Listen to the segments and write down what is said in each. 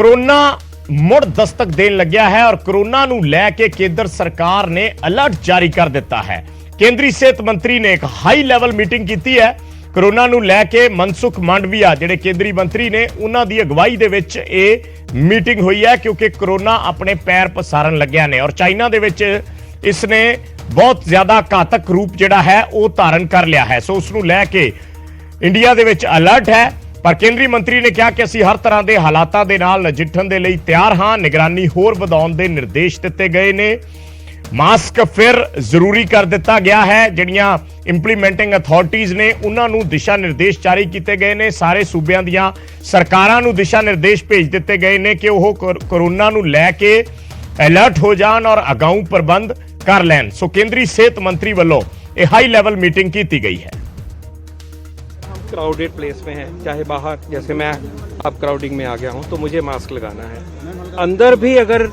Corona मुड़ Dastak then लग्या है और कोरोना नूं लैके केंद्र सरकार ने अलर्ट जारी कर दिता है। केंद्रीय सेहत मंत्री ने एक हाई लैवल मीटिंग की है। कोरोना नूं लैके मनसुख मांडविया जिहड़े केंद्रीय मंत्री ने उन्हां दी अगवाई दे विच ये मीटिंग हुई है, क्योंकि कोरोना अपने पैर पसारन लग्या ने और चाइना दे विच इसने बहुत ज्यादा घातक रूप जिहड़ा है वो धारण कर लिया है। सो उसनूं लैके इंडिया दे विच अलर्ट है। पर केंद्रीय मंत्री ने कहा कि असीं हर तरह के हालातां दे नाल नजिठण दे लई तैयार हां। निगरानी होर वधाउण दे निर्देश दिते गए ने। मास्क फिर जरूरी कर दिता गया है। जिहड़ियां इंप्लीमेंटिंग अथॉरिटीज़ ने उन्हां नूं दिशा निर्देश जारी किए गए ने। सारे सूबियां दियां सरकारां नूं दिशा निर्देश भेज दिते गए ने कि ओह कोरोना नूं लैके अलर्ट हो जाण और अगाऊ प्रबंध कर लैण। सो केंद्रीय सेहत मंत्री वल्लों यह हाई लैवल मीटिंग की गई है। क्राउडेड प्लेस में है, चाहे बाहर, जैसे मैं अब क्राउडिंग में आ गया हूँ तो मुझे मास्क लगाना है। अंदर भी अगर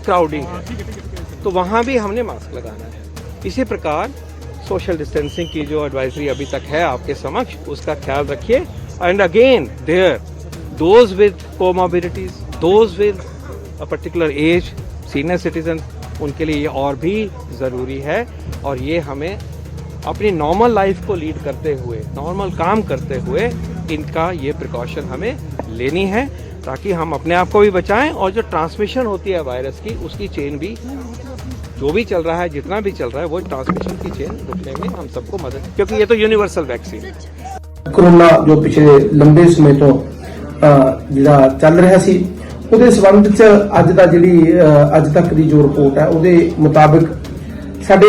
क्राउडिंग है तो वहाँ भी हमने मास्क लगाना है। इसी प्रकार सोशल डिस्टेंसिंग की जो एडवाइजरी अभी तक है आपके समक्ष, उसका ख्याल रखिए। And again there those with comorbidities, those with a particular age, senior citizen, उनके लिए ये और भी ज़रूरी है। और ये हमें अपनी नॉर्मल लाइफ को लीड करते हुए, नॉर्मल काम करते हुए इनका ये प्रिकॉशन हमें लेनी है, ताकि हम अपने आप को भी बचाएं और जो ट्रांसमिशन होती है वायरस की, उसकी चेन भी, जो भी चल रहा है, जितना भी चल रहा है, वो ट्रांसमिशन की चेन रुकने में हम सबको मदद, क्योंकि ये तो यूनिवर्सल वैक्सीन है। कोरोना जो पिछले लंबे समय तो ਜਿਹੜਾ ਚੱਲ ਰਿਹਾ ਸੀ, ਉਹਦੇ ਸੰਬੰਧ ਚ ਅੱਜ ਦਾ ਜਿਹੜੀ ਅੱਜ ਤੱਕ ਦੀ ਜੋ ਰਿਪੋਰਟ ਹੈ ਉਹਦੇ ਮੁਤਾਬਕ ਸਾਡੇ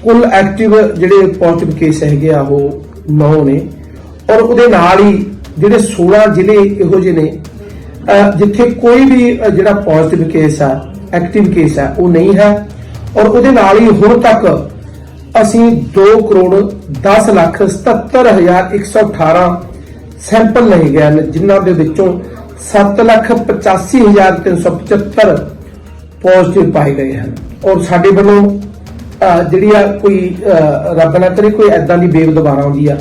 ਕੁੱਲ ਐਕਟਿਵ ਜਿਹੜੇ ਪੋਜ਼ਿਟਿਵ ਕੇਸ ਹੈਗੇ ਆ ਉਹ 9 ਨੇ ਔਰ ਉਹਦੇ ਨਾਲ ਹੀ ਜਿਹੜੇ 16 ਜ਼ਿਲ੍ਹੇ ਇਹੋ ਜਿਹੇ ਨੇ ਜਿੱਥੇ ਕੋਈ ਵੀ ਜਿਹੜਾ ਪੋਜ਼ਿਟਿਵ ਕੇਸ ਆ, ਐਕਟਿਵ ਕੇਸ ਆ, ਉਹ ਨਹੀਂ ਹੈ। ਔਰ ਉਹਦੇ ਨਾਲ ਹੀ ਹੁਣ ਤੱਕ ਅਸੀਂ 2,10,77,118 ਸੈਂਪਲ ਲਏ ਗਏ ਨੇ, ਜਿਨ੍ਹਾਂ ਦੇ ਵਿੱਚੋਂ 7,85,375 ਪੋਜ਼ਿਟਿਵ ਪਾਏ ਗਏ ਹਨ। ਔਰ ਸਾਡੇ ਵੱਲੋਂ ਜਿਹੜੀ ਆ ਕੋਈ ਰੱਬ ਨਾ ਕਰੇ ਕੋਈ ਐਦਾਂ ਦੀ ਵੇਵ ਦੁਬਾਰਾ ਆਉਂਦੀ ਆ,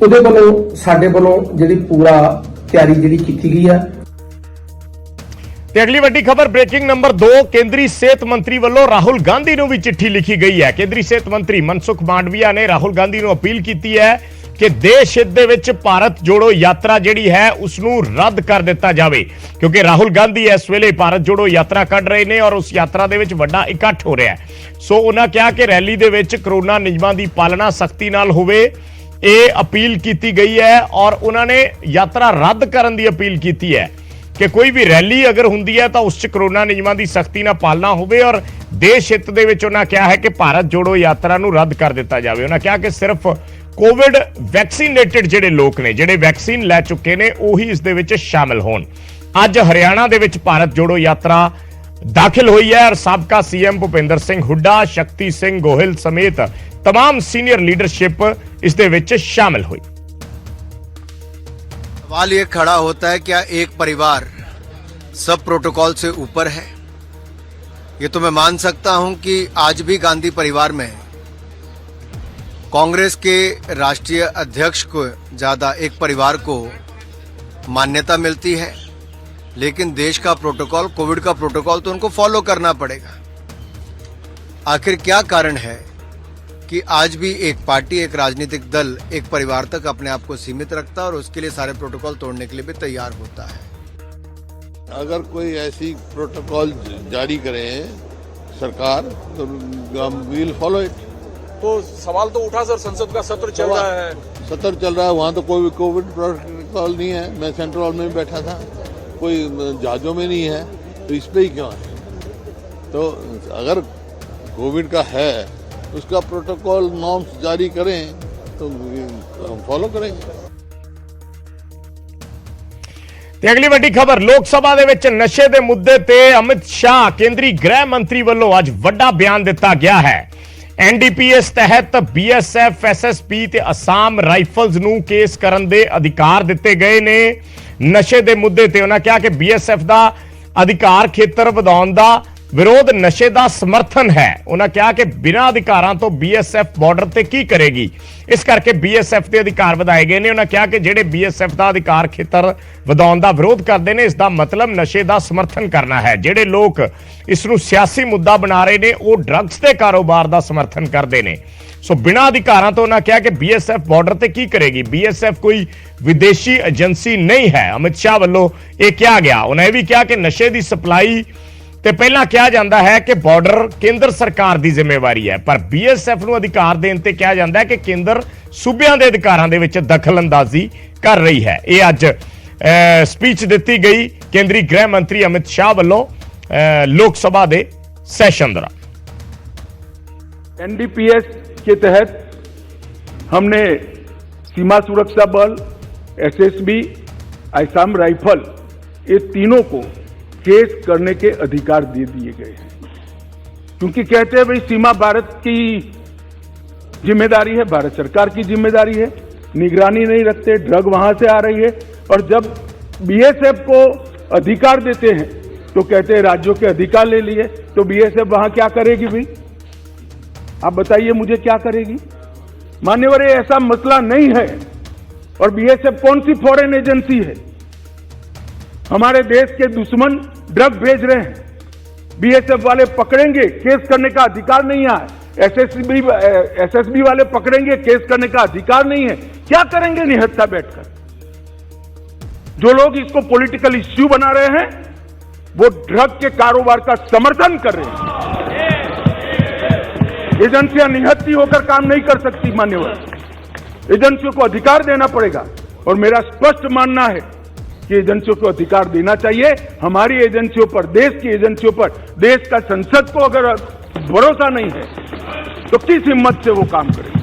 ਉਹਦੇ ਵੱਲੋਂ ਸਾਡੇ ਵੱਲੋਂ ਜਿਹੜੀ ਪੂਰਾ ਤਿਆਰੀ ਜਿਹੜੀ ਕੀਤੀ ਗਈ ਆ। ਤੇ ਅਗਲੀ ਵੱਡੀ ਖਬਰ ਬ੍ਰੇਕਿੰਗ ਨੰਬਰ 2 ਕੇਂਦਰੀ ਸਿਹਤ ਮੰਤਰੀ ਵੱਲੋਂ ਰਾਹੁਲ ਗਾਂਧੀ ਨੂੰ ਵੀ ਚਿੱਠੀ ਲਿਖੀ ਗਈ ਹੈ। ਕੇਂਦਰੀ ਸਿਹਤ ਮੰਤਰੀ ਮਨਸੁਖ ਮਾਂਡਵੀਆ ਨੇ ਰਾਹੁਲ ਗਾਂਧੀ ਨੂੰ ਅਪੀਲ ਕੀਤੀ ਹੈ ਕਿ ਦੇਸ਼ ਹਿੱਤ ਦੇ ਵਿੱਚ ਭਾਰਤ ਜੋੜੋ ਯਾਤਰਾ ਜਿਹੜੀ ਹੈ ਉਸ ਨੂੰ ਰੱਦ ਕਰ ਦਿੱਤਾ ਜਾਵੇ, ਕਿਉਂਕਿ ਰਾਹੁਲ ਗਾਂਧੀ ਇਸ ਵੇਲੇ ਭਾਰਤ ਜੋੜੋ ਯਾਤਰਾ ਕੱਢ ਰਹੇ ਨੇ ਔਰ ਉਸ ਯਾਤਰਾ ਦੇ ਵਿੱਚ ਵੱਡਾ ਇਕੱਠ ਹੋ ਰਿਹਾ ਹੈ। ਸੋ ਉਹਨਾਂ ਕਿਹਾ ਕਿ ਰੈਲੀ ਦੇ ਵਿੱਚ ਕਰੋਨਾ ਨਿਯਮਾਂ ਦੀ ਪਾਲਣਾ ਸਖਤੀ ਨਾਲ ਹੋਵੇ, ਇਹ ਅਪੀਲ ਕੀਤੀ ਗਈ ਹੈ। ਔਰ ਉਹਨਾਂ ਨੇ ਯਾਤਰਾ ਰੱਦ ਕਰਨ ਦੀ ਅਪੀਲ ਕੀਤੀ ਹੈ ਕਿ ਕੋਈ ਵੀ ਰੈਲੀ ਅਗਰ ਹੁੰਦੀ ਹੈ ਤਾਂ ਉਸ 'ਚ ਕਰੋਨਾ ਨਿਯਮਾਂ ਦੀ ਸਖਤੀ ਨਾਲ ਪਾਲਣਾ ਹੋਵੇ। ਔਰ ਦੇਸ਼ ਹਿੱਤ ਦੇ ਵਿੱਚ ਉਹਨਾਂ ਕਿਹਾ ਹੈ ਕਿ ਭਾਰਤ ਜੋੜੋ ਯਾਤਰਾ ਨੂੰ ਰੱਦ ਕਰ ਦਿੱਤਾ ਜਾਵੇ। ਉਹਨਾਂ ਕਿਹਾ ਕਿ ਸਿਰਫ ਕੋਵਿਡ ਵੈਕਸੀਨੇਟਡ ਜਿਹੜੇ ਲੋਕ ਨੇ, ਜਿਹੜੇ ਵੈਕਸੀਨ ਲੈ ਚੁੱਕੇ ਨੇ, ਉਹੀ ਇਸ ਦੇ ਵਿੱਚ ਸ਼ਾਮਿਲ ਹੋਣ। ਅੱਜ ਹਰਿਆਣਾ ਦੇ ਵਿੱਚ ਭਾਰਤ ਜੋੜੋ ਯਾਤਰਾ ਦਾਖਲ ਹੋਈ है और साबका सीएम भूपेंद्र सिंह हुड्डा, शक्ति सिंह गोहिल समेत तमाम सीनियर लीडरशिप इस दे विच शामिल हुई। सवाल ये खड़ा होता है, क्या एक परिवार सब प्रोटोकॉल से ऊपर है? ये तो मैं मान सकता हूं कि आज भी गांधी परिवार में कांग्रेस के राष्ट्रीय अध्यक्ष को ज्यादा एक परिवार को मान्यता मिलती है, लेकिन देश का प्रोटोकॉल, कोविड का प्रोटोकॉल तो उनको फॉलो करना पड़ेगा। आखिर क्या कारण है कि आज भी एक पार्टी, एक राजनीतिक दल एक परिवार तक अपने आप को सीमित रखता है और उसके लिए सारे प्रोटोकॉल तोड़ने के लिए भी तैयार होता है? अगर कोई ऐसी प्रोटोकॉल जारी करे सरकार तो विल फॉलो इट। तो सवाल तो उठा सर, संसद का सत्र चल रहा है। सत्र चल रहा है, वहाँ तो कोई कोविड प्रोटोकॉल नहीं है। मैं सेंट्रल हॉल में बैठा था, कोई जहाजों में नहीं है, तो इस पे ही क्यों है? तो अगर कोविड का है उसका प्रोटोकॉल नॉर्म्स जारी करें तो हम फॉलो करेंगे। ਤੇ ਅਗਲੀ ਵੱਡੀ ਖਬਰ ਲੋਕ ਸਭਾ ਦੇ ਵਿੱਚ ਨਸ਼ੇ ਦੇ ਮੁੱਦੇ ਤੇ ਅਮਿਤ ਸ਼ਾਹ ਕੇਂਦਰੀ ਗ੍ਰਹਿ ਮੰਤਰੀ ਵੱਲੋਂ ਅੱਜ ਵੱਡਾ ਬਿਆਨ ਦਿੱਤਾ ਗਿਆ ਹੈ। ਐਨਡੀਪੀਐਸ ਤਹਿਤ ਬੀਐਸਐਫ, ਐਸਐਸਪੀ ਤੇ ਅਸਾਮ ਰਾਈਫਲਸ ਨੂੰ ਕੇਸ ਕਰਨ ਦੇ ਅਧਿਕਾਰ ਦਿੱਤੇ ਗਏ ਨੇ। ਨਸ਼ੇ ਦੇ ਮੁੱਦੇ ਤੇ ਉਹਨਾਂ ਕਿਹਾ ਕਿ ਬੀਐਸਐਫ ਦਾ ਅਧਿਕਾਰ ਖੇਤਰ ਵਧਾਉਣ ਦਾ ਵਿਰੋਧ ਨਸ਼ੇ ਦਾ ਸਮਰਥਨ ਹੈ। ਉਹਨਾਂ ਕਿਹਾ ਕਿ ਬਿਨਾਂ ਅਧਿਕਾਰਾਂ ਤੋਂ BSF ਬਾਰਡਰ ਤੇ ਕੀ ਕਰੇਗੀ, ਇਸ ਕਰਕੇ BSF ਦੇ ਅਧਿਕਾਰ ਵਧਾਏ ਗਏ ਨੇ। ਉਹਨਾਂ ਕਿਹਾ ਕਿ ਜਿਹੜੇ BSF ਦਾ ਅਧਿਕਾਰ ਖੇਤਰ ਵਧਾਉਣ ਦਾ ਵਿਰੋਧ ਕਰਦੇ ਨੇ, ਇਸ ਦਾ ਮਤਲਬ ਨਸ਼ੇ ਦਾ ਸਮਰਥਨ ਕਰਨਾ ਹੈ। ਜਿਹੜੇ ਲੋਕ ਇਸ ਨੂੰ ਸਿਆਸੀ ਮੁੱਦਾ ਬਣਾ ਰਹੇ ਨੇ, ਉਹ ਡਰੱਗਸ ਦੇ ਕਾਰੋਬਾਰ ਦਾ ਸਮਰਥਨ ਕਰਦੇ ਨੇ। ਸੋ ਬਿਨਾਂ ਅਧਿਕਾਰਾਂ ਤੋਂ ਉਹਨਾਂ ਕਿਹਾ ਕਿ BSF ਬਾਰਡਰ ਤੇ ਕੀ ਕਰੇਗੀ। BSF ਕੋਈ ਵਿਦੇਸ਼ੀ ਏਜੰਸੀ ਨਹੀਂ ਹੈ, ਅਮਿਤ ਸ਼ਾਹ ਵੱਲੋਂ ਇਹ ਕਿਹਾ ਗਿਆ। ਉਹਨਾਂ ਇਹ ਵੀ ਕਿਹਾ ਕਿ ਨਸ਼ੇ ਦੀ ਸਪਲਾਈ ਤੇ ਪਹਿਲਾਂ ਕਿਹਾ ਜਾਂਦਾ ਹੈ ਕਿ ਬਾਰਡਰ ਕੇਂਦਰ ਸਰਕਾਰ ਦੀ ਜ਼ਿੰਮੇਵਾਰੀ ਹੈ, ਪਰ BSF ਨੂੰ ਅਧਿਕਾਰ ਦੇਣ ਤੇ ਕਿਹਾ ਜਾਂਦਾ ਹੈ ਕਿ ਕੇਂਦਰ ਸੂਬਿਆਂ ਦੇ ਅਧਿਕਾਰਾਂ ਦੇ ਵਿੱਚ ਦਖਲਅੰਦਾਜ਼ੀ ਕਰ ਰਹੀ ਹੈ। ਇਹ ਅੱਜ ਸਪੀਚ ਦਿੱਤੀ ਗਈ ਕੇਂਦਰੀ ਗ੍ਰਹਿ ਮੰਤਰੀ ਅਮਿਤ ਸ਼ਾਹ ਵੱਲੋਂ लोक सभा दे सेशन दौरान। NDPS के तहत हमने सीमा सुरक्षा बल, SSB, असम राइफल, ये तीनों को केस करने के अधिकार दे दिए गए हैं, क्योंकि कहते हैं भाई सीमा भारत की जिम्मेदारी है, भारत सरकार की जिम्मेदारी है, निगरानी नहीं रखते, ड्रग वहां से आ रही है। और जब BSF को अधिकार देते हैं तो कहते हैं राज्यों के अधिकार ले लिए, तो BSF वहां क्या करेगी भाई? आप बताइए मुझे, क्या करेगी? मान्यवर, ऐसा मसला नहीं है। और BSF कौन सी फॉरेन एजेंसी है? हमारे देश के दुश्मन ड्रग भेज रहे हैं, BSF वाले पकड़ेंगे, केस करने का अधिकार नहीं है। SSB वाले पकड़ेंगे, केस करने का अधिकार नहीं है। क्या करेंगे निहत्था बैठकर? जो लोग इसको पॉलिटिकल इश्यू बना रहे हैं, वो ड्रग के कारोबार का समर्थन कर रहे हैं। एजेंसियां निहत्थी होकर काम नहीं कर सकती मान्यवर, एजेंसियों को अधिकार देना पड़ेगा। और मेरा स्पष्ट मानना है कि एजेंसियों को अधिकार देना चाहिए। हमारी एजेंसियों पर, देश की एजेंसियों पर, देश का संसद को अगर भरोसा नहीं है तो किस हिम्मत से वो काम करें?